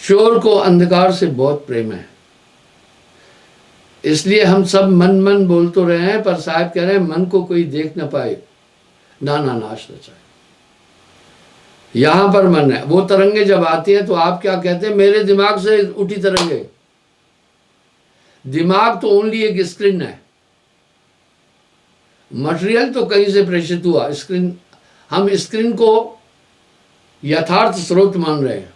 चोर को अंधकार से बहुत प्रेम है, इसलिए हम सब मन मन बोल तो रहे हैं, पर साहब कह रहे हैं मन को कोई देख ना पाए, नाना नाश न चाहे। यहां पर मन है। वो तरंगे जब आती है तो आप क्या कहते हैं, मेरे दिमाग से उठी तरंगे। दिमाग तो ओनली एक स्क्रीन है, मटेरियल तो कहीं से प्रेषित हुआ। स्क्रीन, हम स्क्रीन को यथार्थ स्रोत मान रहे हैं।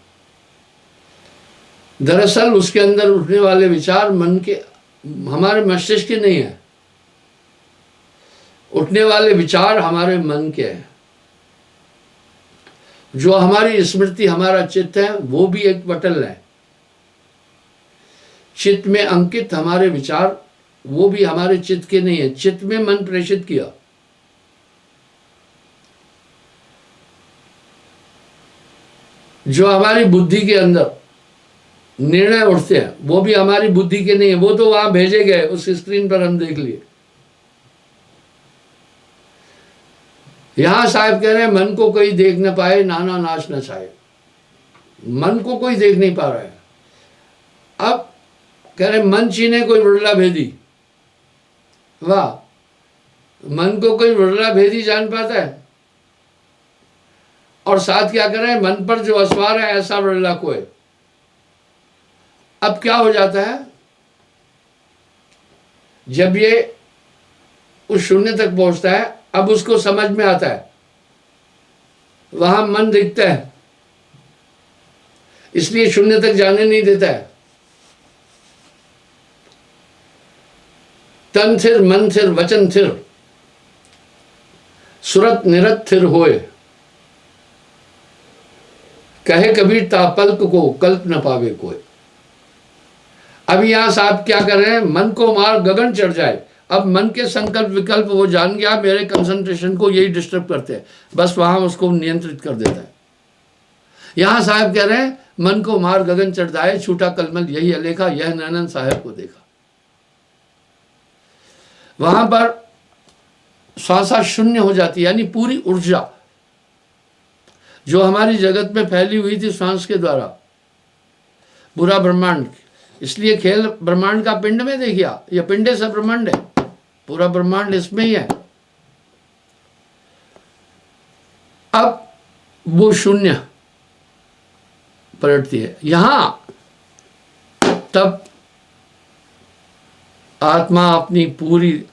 दरअसल उसके अंदर उठने वाले विचार मन के, हमारे मस्तिष्क के नहीं है। उठने वाले विचार हमारे मन के हैं। जो हमारी स्मृति, हमारा चित्त है, वो भी एक पटल है। चित्त में अंकित हमारे विचार, वो भी हमारे चित्त के नहीं है। चित्त में मन प्रेषित किया। जो हमारी बुद्धि के अंदर निर्णय उठते हैं, वो भी हमारी बुद्धि के नहीं है। वो तो वहां भेजे गए, उस स्क्रीन पर हम देख लिए। यहां साहब कह रहे हैं मन को कोई देख न पाए, नाना नाश न चाहे। मन को कोई देख नहीं पा रहा है। अब कह रहे मन चीने कोई वुडला भेदी। वाह, मन को कोई वुडला भेदी जान पाता है। और साथ क्या कर रहे हैं, मन पर जो असवार है ऐसा वुडला कोई। अब क्या हो जाता है, जब ये उस शून्य तक पहुंचता है, अब उसको समझ में आता है, वहां मन दिखता है, इसलिए शून्य तक जाने नहीं देता है। तन थिर मन थिर वचन थिर, सुरत निरत थिर होए, कहे कबीर तापल्क को कल्प न पावे कोई। अब यहां साहब क्या कर रहे हैं, मन को मार गगन चढ़ जाए। अब मन के संकल्प विकल्प वो जान गया, मेरे कंसंट्रेशन को यही डिस्टर्ब करते हैं, बस वहां उसको नियंत्रित कर देता है। यहां साहब कह रहे हैं मन को मार गगन चढ़ जाए, छूटा कलमल यही अलेखा, यह नैनन साहब को देखा। वहां पर श्वासा शून्य हो जाती है, यानी पूरी ऊर्जा जो हमारी जगत में फैली हुई थी श्वास के द्वारा, पूरा ब्रह्मांड। इसलिए खेल ब्रह्मांड का पिंड में देखिए, यह पिंडे से ब्रह्मांड है, पूरा ब्रह्मांड इसमें ही है। अब वो शून्य पलटती है यहां, तब आत्मा अपनी पूरी,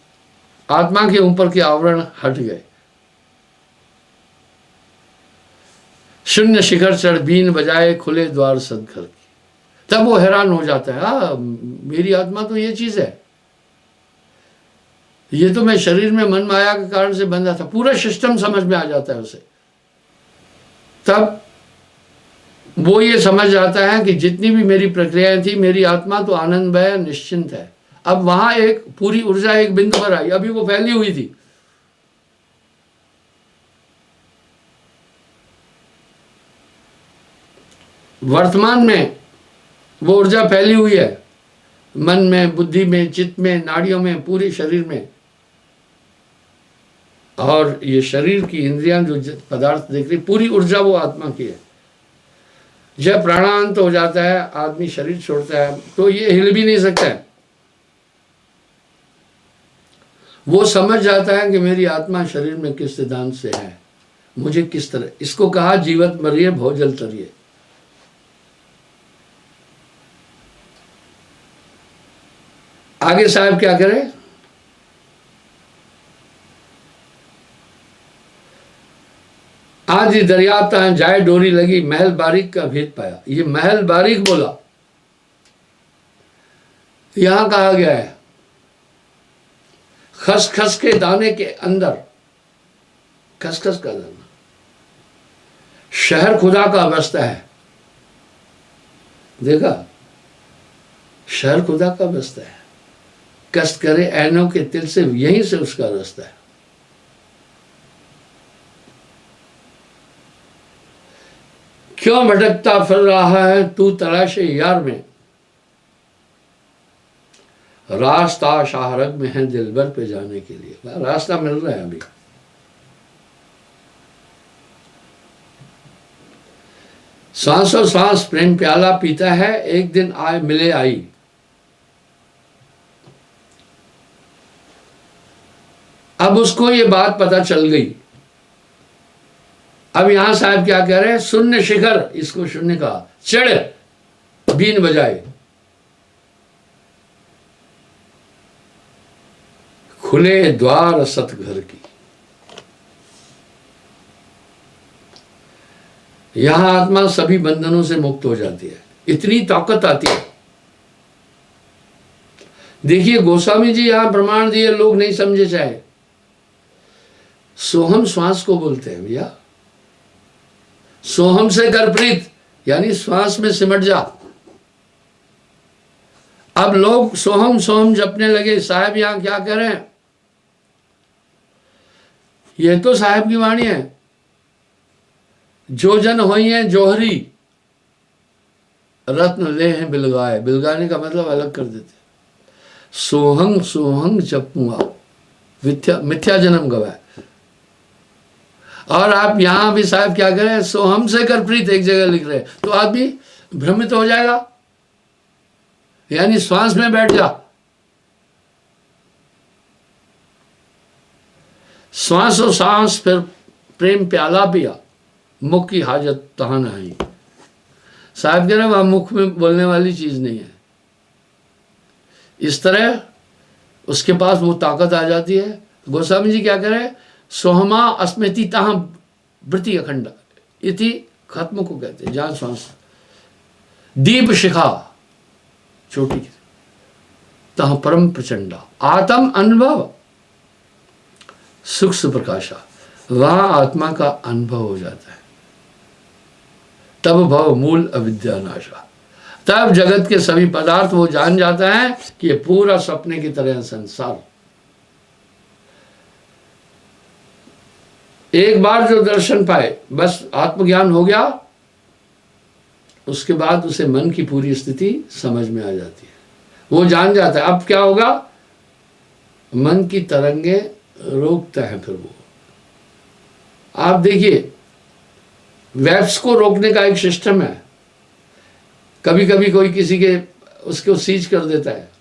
आत्मा के ऊपर के आवरण हट गए। शून्य शिखर चढ़ बीन बजाए, खुले द्वार सदघर की। तब वो हैरान हो जाता है, मेरी आत्मा तो ये चीज है, ये तो मैं शरीर में मन माया के कारण से बंधा था। पूरा सिस्टम समझ में आ जाता है उसे। तब वो ये समझ जाता है कि जितनी भी मेरी प्रक्रियाएं थी, मेरी आत्मा तो आनंदमय निश्चिंत है। अब वहां एक पूरी ऊर्जा एक बिंदु पर आई, अभी वो फैली हुई थी। वर्तमान में वो ऊर्जा फैली हुई है, मन में, बुद्धि में, चित्त में, नाड़ियों में, पूरे शरीर में। और ये शरीर की इंद्रियां जो पदार्थ देख रही, पूरी ऊर्जा वो आत्मा की है। जब प्राणांत हो जाता है, आदमी शरीर छोड़ता है, तो ये हिल भी नहीं सकता है। वो समझ जाता है कि मेरी आत्मा शरीर में किस सिद्धांत से है, मुझे किस तरह, इसको कहा जीवत मरिए भवजल तरिए। आगे साहब क्या करें, आज दरियाफ्ता जाए डोरी लगी, महल बारीक का भेद पाया। ये महल बारीक बोला, यहां कहा गया है खसखस के दाने के अंदर, खसखस का दाना, शहर खुदा का बसता है। देखा, शहर खुदा का बसता है। कष्ट करे ऐनों के तिल से, यहीं से उसका रास्ता है। क्यों भटकता फिर रहा है तू तलाशे यार में, रास्ता शाहरग में है दिलबर पे जाने के लिए। रास्ता मिल रहा है। अभी सांसों सांस प्रेम प्याला पीता है, एक दिन आए मिले आई। अब उसको ये बात पता चल गई। अब यहां साहब क्या कह रहे हैं, शून्य शिखर, इसको शून्य का चढ़ बीन बजाए, खुले द्वार सतघर की। यहां आत्मा सभी बंधनों से मुक्त हो जाती है, इतनी ताकत आती है। देखिए गोस्वामी जी यहां प्रमाण दिए, लोग नहीं समझे चाहे। सोहम श्वास को बोलते हैं भैया, सोहम से कर प्रीत, यानी श्वास में सिमट जा। अब लोग सोहम सोहम जपने लगे। साहब यहां क्या कह रहे हैं, ये तो साहब की वाणी है, जो जन होई है जोहरी, रत्न ले हैं बिलगाए। बिलगाने का मतलब अलग कर देते। सोहंग सोहंग जपूंगा, मिथ्या जन्म गवाए। और आप यहां भी साहब क्या करें, सोहम से कर प्रीत एक जगह लिख रहे हैं, तो आदमी भ्रमित हो जाएगा, यानी श्वास में बैठ जा। श्वास और सांस फिर प्रेम प्याला पिया, मुख की हाजत तहां नहीं। साहब कह रहे वह मुख में बोलने वाली चीज नहीं है। इस तरह उसके पास वो ताकत आ जाती है। गोस्वामी जी क्या कह रहे हैं, सोहमा अस्मृति तहां वृत्ति अखंड, इति खत्म को कहते हैं, जहां श्वास दीप शिखा छोटी तहां परम प्रचंडा, आत्म अनुभव सुख सुप्रकाशा, वहां आत्मा का अनुभव हो जाता है। तब भव मूल अविद्या नाशा, तब जगत के सभी पदार्थ वो जान जाता है कि ये पूरा सपने की तरह संसार। एक बार जो दर्शन पाए, बस आत्मज्ञान हो गया, उसके बाद उसे मन की पूरी स्थिति समझ में आ जाती है, वो जान जाता है। अब क्या होगा, मन की तरंगे रोकता है फिर वो। आप देखिए वेब्स को रोकने का एक सिस्टम है। कभी कभी कोई किसी के उसको सीज कर देता है।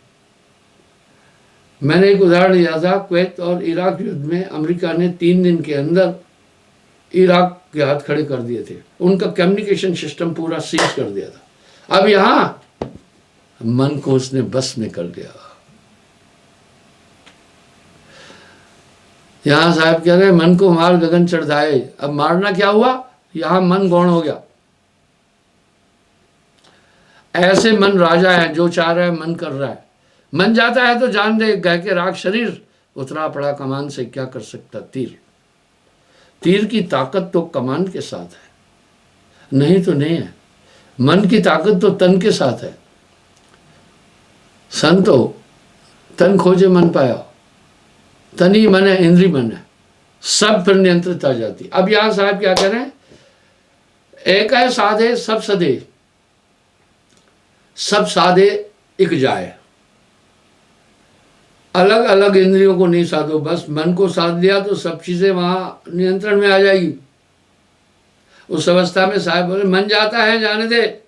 मैंने एक उदाहरण दिया था, कुवैत और इराक युद्ध में अमेरिका ने 3 दिन के अंदर इराक के हाथ खड़े कर दिए थे, उनका कम्युनिकेशन सिस्टम पूरा सीज कर दिया था। अब यहां मन को उसने बस में कर दिया। यहां साहब कह रहे हैं मन को मार गगन चढ़ाए। अब मारना क्या हुआ, यहां मन गौण हो गया। ऐसे मन राजा है, जो चाह रहा है मन कर रहा है। मन जाता है तो जान दे, गह के राख शरीर, उतरा पड़ा कमान से क्या कर सकता तीर। तीर की ताकत तो कमान के साथ है, नहीं तो नहीं है। मन की ताकत तो तन के साथ है। संतो तन खोजे मन पाया, तन ही मन है, इंद्री मन है, सब फिर नियंत्रित आ जाती। अब यहां साहब क्या कह रहे हैं, एक है साधे सब सदे, सब साधे इक जाए। अलग अलग इंद्रियों को नहीं साधो, बस मन को साध लिया तो सब चीजें वहां नियंत्रण में आ जाएगी। उस अवस्था में साहब बोले मन जाता है जाने दे,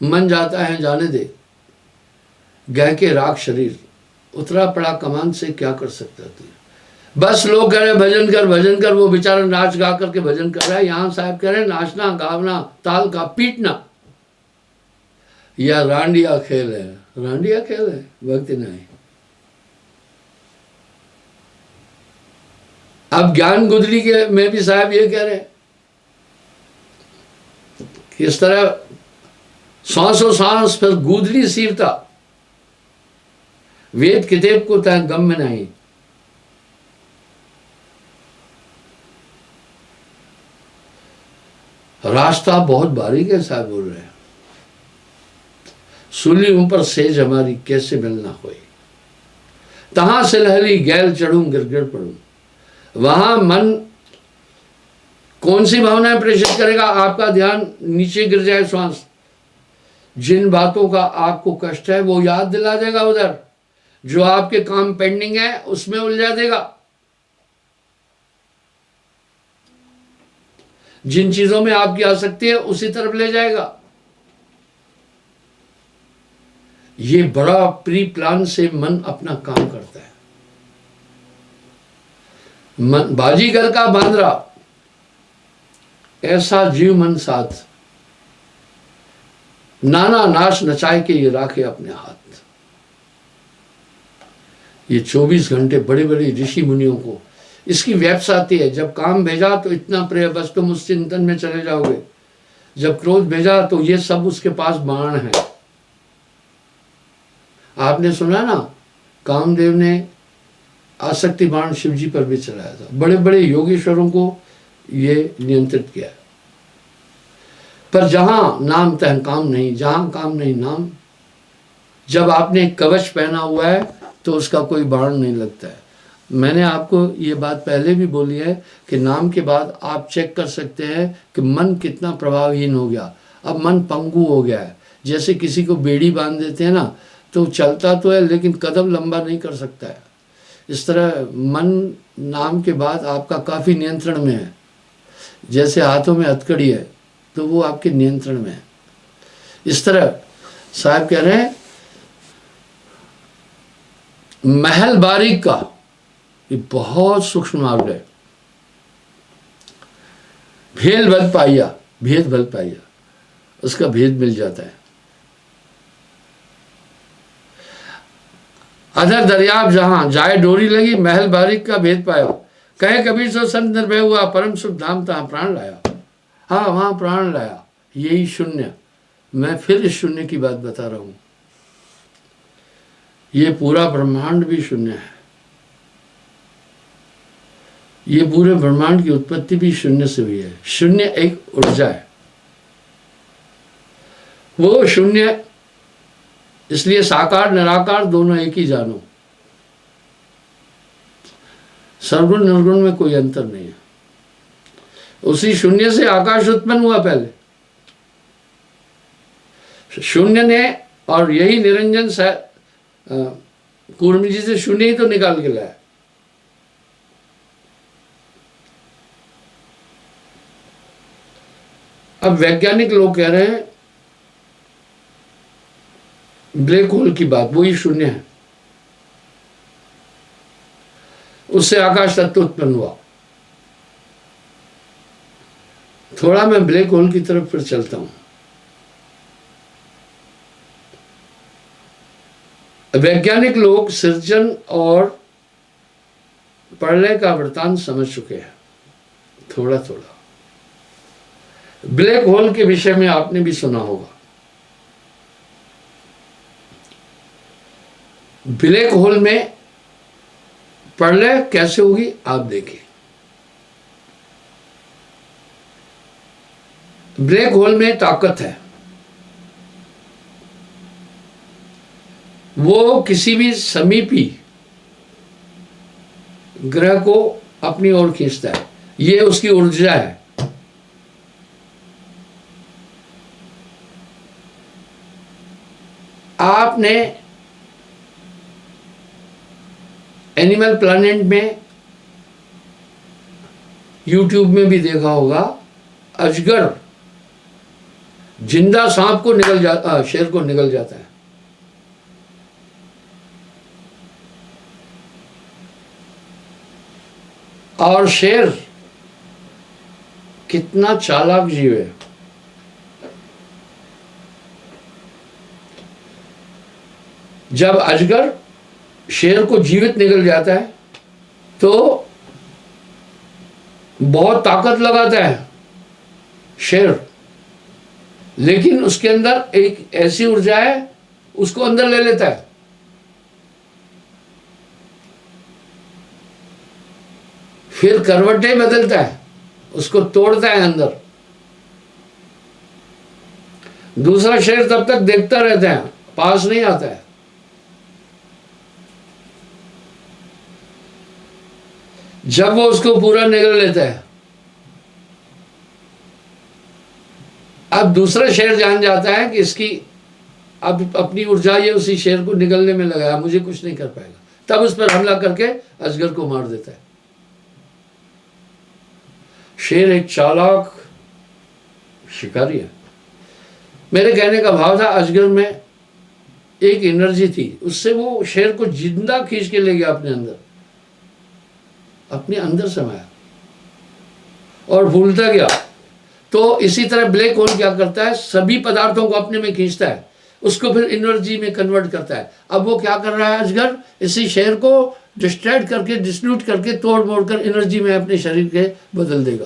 मन जाता है जाने दे, गह के राख शरीर, उतरा पड़ा कमान से क्या कर सकता तू। बस लोग कह रहे भजन कर भजन कर, वो बेचारा नाच गा करके भजन कर रहा है। यहां साहब कह रहे नाचना गावना ताल का पीटना या रांडिया खेल है। रांडिया खेल है, भक्ति नहीं। अब ज्ञान गुदरी के में भी साहब ये कह रहे हैं कि इस तरह सांसों सांस फिर गुदरी सीवता, वेद किताब को तय गम में नहीं। रास्ता बहुत बारीक है साहब बोल रहे हैं। सुली ऊपर सेज हमारी कैसे मिलना होई, तहां से लहली गैल चढ़ूं गिर गिर पड़ूं। वहां मन कौन सी भावनाएं प्रेषित करेगा, आपका ध्यान नीचे गिर जाए श्वास, जिन बातों का आपको कष्ट है वो याद दिला देगा, उधर जो आपके काम पेंडिंग है उसमें उलझा देगा। जिन चीजों में आपकी आसक्ति है उसी तरफ ले जाएगा। ये बड़ा प्री प्लान से मन अपना काम करता है। मन बाजीगर का बांदरा, ऐसा जीव मन साथ, नाना नाश नचाए के ये राखे अपने हाथ। ये 24 घंटे बड़े बड़े ऋषि मुनियों को इसकी वेब्स आती है। जब काम भेजा तो इतना प्रिय, बस तुम उस चिंतन में चले जाओगे। जब क्रोध भेजा तो ये सब उसके पास बाण है। आपने सुना ना, कामदेव ने आसक्ति बाण शिव जी पर भी चलाया था। बड़े बड़े योगेश्वरों को ये नियंत्रित किया। पर जहां नाम तह काम नहीं, जहां काम नहीं नाम। जब आपने कवच पहना हुआ है तो उसका कोई बाण नहीं लगता है। मैंने आपको ये बात पहले भी बोली है कि नाम के बाद आप चेक कर सकते हैं कि मन कितना प्रभावहीन हो गया। अब मन पंगु हो गया है। जैसे किसी को बेड़ी बांध देते हैं ना, तो चलता तो है लेकिन कदम लंबा नहीं कर सकता है। इस तरह मन नाम के बाद आपका काफ़ी नियंत्रण में है। जैसे हाथों में हथकड़ी है तो वो आपके नियंत्रण में है। इस तरह साहब कह रहे हैं, महल बारीक का ये बहुत सूक्ष्म मार्ग है। भेद भल पाइया, उसका भेद मिल जाता है। अधर दरियाब जहां जाए डोरी लगी, महल बारीक का भेद पाया। कहे कबीर सो संत निर्भय हुआ, परम सुख धाम तहां प्राण लाया। हाँ, वहां प्राण लाया, यही शून्य। मैं फिर इस शून्य की बात बता रहा हूं। ये पूरा ब्रह्मांड भी शून्य है। ये पूरे ब्रह्मांड की उत्पत्ति भी शून्य से हुई है। शून्य एक ऊर्जा है। वो शून्य, इसलिए साकार निराकार दोनों एक ही जानो। सर्वगुण निर्गुण में कोई अंतर नहीं है। उसी शून्य से आकाश उत्पन्न हुआ पहले। शून्य ने, और यही निरंजन से कूर्म जी से शून्य ही तो निकाल के लाया। अब वैज्ञानिक लोग कह रहे हैं ब्लैक होल की बात, वही शून्य है, उससे आकाश तत्व उत्पन्न हुआ। थोड़ा मैं ब्लैक होल की तरफ फिर चलता हूं। वैज्ञानिक लोग सृजन और प्रलय का वृतांत समझ चुके हैं थोड़ा थोड़ा। ब्लैक होल के विषय में आपने भी सुना होगा। ब्लैक होल में प्रलय कैसे होगी आप देखिए। ब्लैक होल में ताकत है। वो किसी भी समीपी ग्रह को अपनी ओर खींचता है। ये उसकी ऊर्जा है। आपने एनिमल प्लैनेट में, यूट्यूब में भी देखा होगा, अजगर जिंदा सांप को शेर को निगल जाता है। और शेर कितना चालाक जीव है। जब अजगर शेर को जीवित निगल जाता है तो बहुत ताकत लगाता है शेर, लेकिन उसके अंदर एक ऐसी ऊर्जा है, उसको अंदर ले लेता है। फिर करवटें बदलता है, उसको तोड़ता है अंदर। दूसरा शेर तब तक देखता रहता है, पास नहीं आता है। जब वो उसको पूरा निगल लेता है, अब दूसरा शेर जान जाता है कि इसकी अब अपनी ऊर्जा ये उसी शेर को निगलने में लगाया, मुझे कुछ नहीं कर पाएगा। तब उस पर हमला करके अजगर को मार देता है। शेर एक चालाक शिकारी है। मेरे कहने का भाव था अजगर में एक एनर्जी थी, उससे वो शेर को जिंदा खींच के ले गया अपने अंदर समाया और भूलता गया। तो इसी तरह ब्लैक होल क्या करता है, सभी पदार्थों को अपने में खींचता है, उसको फिर एनर्जी में कन्वर्ट करता है। अब वो क्या कर रहा है अजगर, इसी शेर को डिस्ट्रैक्ट करके, डिस्ट्रीब्यूट करके, तोड़ मोड़ कर एनर्जी में अपने शरीर के बदल देगा।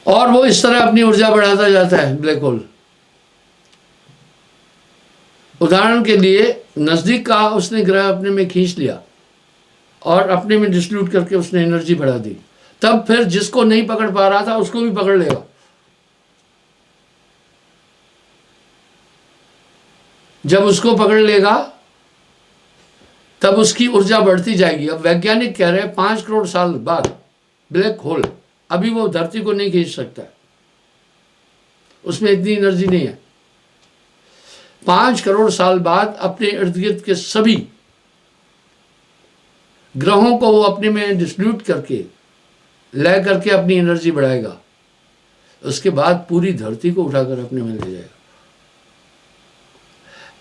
और वो इस तरह अपनी ऊर्जा बढ़ाता जाता है ब्लैक होल। उदाहरण के लिए नजदीक का उसने ग्रह अपने में खींच लिया और अपने में डिस्ट्रीब्यूट करके उसने एनर्जी बढ़ा दी, तब फिर जिसको नहीं पकड़ पा रहा था उसको भी पकड़ लेगा। जब उसको पकड़ लेगा तब उसकी ऊर्जा बढ़ती जाएगी। अब वैज्ञानिक कह रहे हैं 5 करोड़ साल बाद ब्लैक होल, अभी वो धरती को नहीं खींच सकता, उसमें इतनी एनर्जी नहीं है। 5 करोड़ साल बाद अपने इर्द गिर्द के सभी ग्रहों को वो अपने में डिस्ट्रीब्यूट करके, लय करके अपनी एनर्जी बढ़ाएगा। उसके बाद पूरी धरती को उठाकर अपने में ले जाएगा।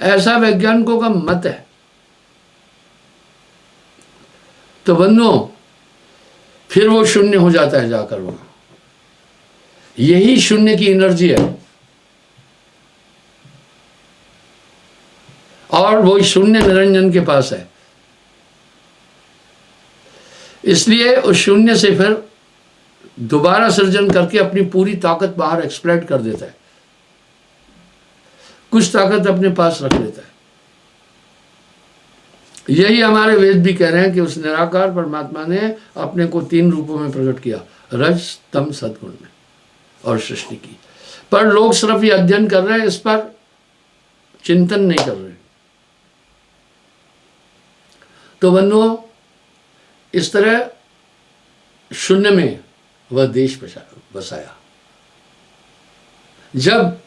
ऐसा वैज्ञानिकों का मत है। तो बंधुओं, फिर वो शून्य हो जाता है जाकर वहां। यही शून्य की एनर्जी है और वो शून्य निरंजन के पास है। इसलिए उस शून्य से फिर दोबारा सृजन करके अपनी पूरी ताकत बाहर एक्सप्रेड कर देता है, कुछ ताकत अपने पास रख लेता है। यही हमारे वेद भी कह रहे हैं कि उस निराकार परमात्मा ने अपने को 3 रूपों में प्रकट किया, रज तम सद्गुण में, और सृष्टि की। पर लोग सिर्फ ये अध्ययन कर रहे हैं, इस पर चिंतन नहीं कर रहे। तो बंधुओं, इस तरह शून्य में वह देश बसाया। जब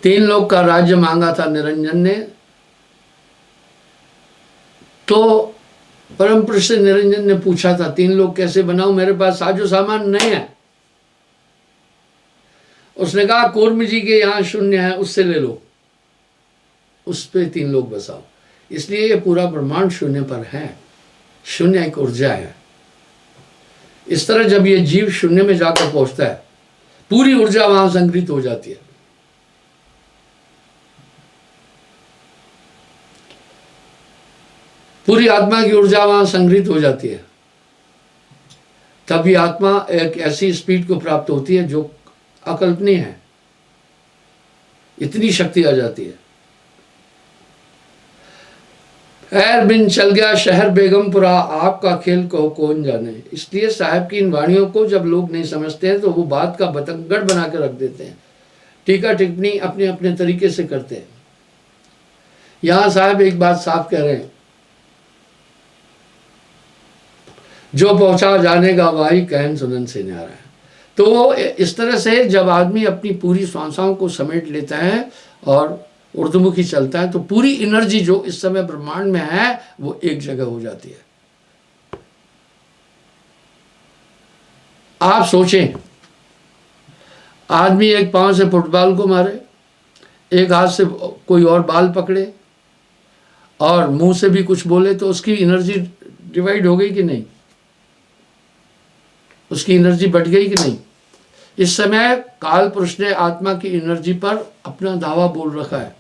3 लोक का राज्य मांगा था निरंजन ने, तो परम पुरुष से निरंजन ने पूछा था 3 लोक कैसे बनाऊं, मेरे पास साजो सामान नहीं है। उसने कहा कूर्म जी के यहां शून्य है, उससे ले लो, उस पे 3 लोक बसाओ। इसलिए ये पूरा ब्रह्मांड शून्य पर है। शून्य एक ऊर्जा है। इस तरह जब ये जीव शून्य में जाकर पहुंचता है, पूरी ऊर्जा वहां संग्रहित हो जाती है। पूरी आत्मा की ऊर्जा वहां संग्रहित हो जाती है। तभी आत्मा एक ऐसी स्पीड को प्राप्त होती है जो अकल्पनीय है। इतनी शक्ति आ जाती है। एर बिन चल गया शहर बेगमपुरा, आपका खेल को कौन जाने। इसलिए साहब की इन वाणियों को जब लोग नहीं समझते हैं तो वो बात का बतंगड़ बना के रख देते हैं, टीका टिप्पणी अपने अपने तरीके से करते हैं। यहां साहब एक बात साफ कह रहे हैं, जो पहुंचा जाने का वाही कहन सुनन से न्यारा है। तो वो इस तरह से जब आदमी अपनी पूरी श्वासाओं को समेट लेता है और ऊर्ध्वमुखी चलता है, तो पूरी एनर्जी जो इस समय ब्रह्मांड में है वो एक जगह हो जाती है। आप सोचें, आदमी एक पांव से फुटबॉल को मारे, एक हाथ से कोई और बाल पकड़े और मुंह से भी कुछ बोले, तो उसकी एनर्जी डिवाइड हो गई कि नहीं? उसकी एनर्जी बढ़ गई कि नहीं? इस समय काल पुरुष ने आत्मा की एनर्जी पर अपना दावा बोल रखा है।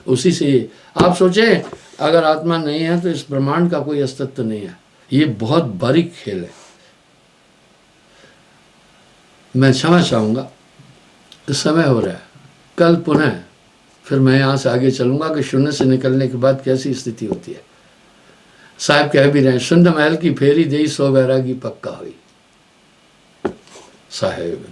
उसी से आप सोचें, अगर आत्मा नहीं है तो इस ब्रह्मांड का कोई अस्तित्व नहीं है। ये बहुत बारीक खेल है। मैं क्षमा चाहूंगा, इस समय हो रहा है, कल पुनः फिर मैं यहां से आगे चलूंगा कि शून्य से निकलने के बाद कैसी स्थिति होती है। साहब कह भी रहे हैं, शून्य महल की फेरी देई सो बैरागी पक्का हुई। साहेब